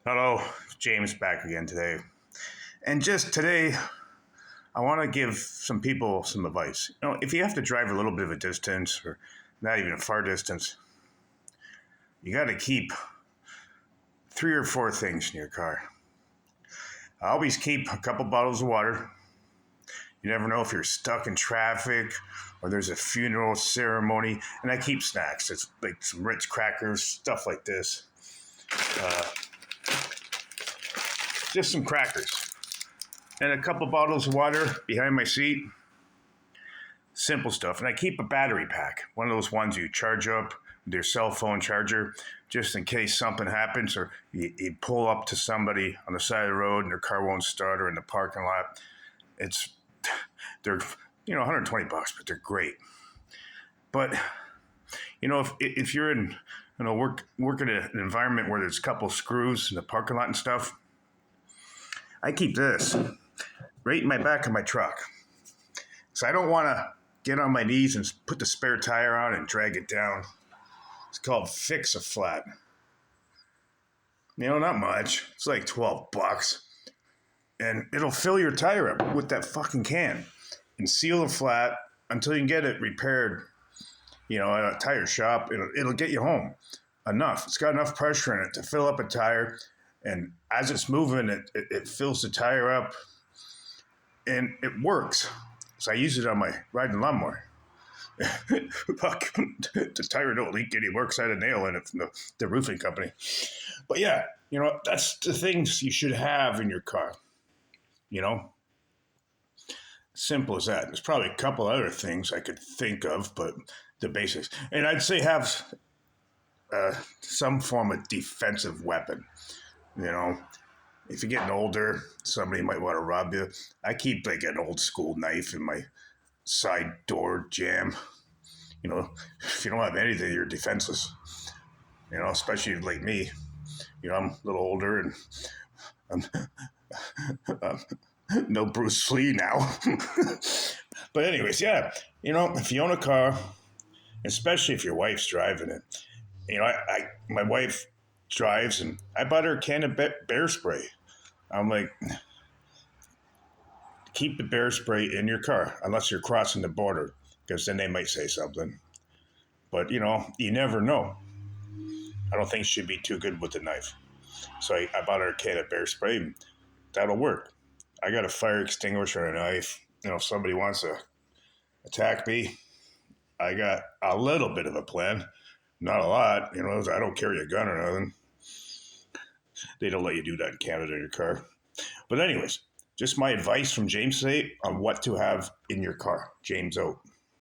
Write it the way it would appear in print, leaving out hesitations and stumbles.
Hello, James back again today. And just today, I want to give some people some advice. If you have to drive a little bit of a distance or not even a far distance, you got to keep three or four things in your car. I always keep a couple bottles of water. You never know if you're stuck in traffic or there's a funeral ceremony. And I keep snacks. It's like some Ritz crackers, stuff like this. Uh, just some crackers. And a couple bottles of water behind my seat. Simple stuff. And I keep a battery pack, one of those ones you charge up with your cell phone charger, just in case something happens or you pull up to somebody on the side of the road and their car won't start or in the parking lot. It's they're 120 bucks, but they're great. But if you're in work in an environment where there's a couple screws in the parking lot and stuff, I keep this right in my back of my truck. So I don't want to get on my knees and put the spare tire on and drag it down. It's called Fix-A-Flat. Not much. It's like 12 bucks. And it'll fill your tire up with that fucking can and seal the flat until you can get it repaired, at a tire shop. It'll get you home enough. It's got enough pressure in it to fill up a tire. And as it's moving, it fills the tire up. And it works. So I use it on my riding lawnmower. Fuck, the tire don't leak and it works out a nail in it from the roofing company. But yeah, that's the things you should have in your car. Simple as that. There's probably a couple other things I could think of, but the basics. And I'd say have some form of defensive weapon. If you're getting older, somebody might want to rob you. I keep like an old school knife in my side door jamb. If you don't have anything, you're defenseless. Especially like me. I'm a little older and I'm no Bruce Lee now. But anyways, yeah. If you own a car, especially if your wife's driving it, my wife drives and I bought her a can of bear spray. I'm like, keep the bear spray in your car unless you're crossing the border, because then they might say something. But you never know. I don't think she'd be too good with the knife. So I bought her a can of bear spray. And that'll work. I got a fire extinguisher and a knife. If somebody wants to attack me, I got a little bit of a plan. Not a lot. I don't carry a gun or nothing. They don't let you do that in Canada in your car. But anyways, just my advice from James today on what to have in your car. James out.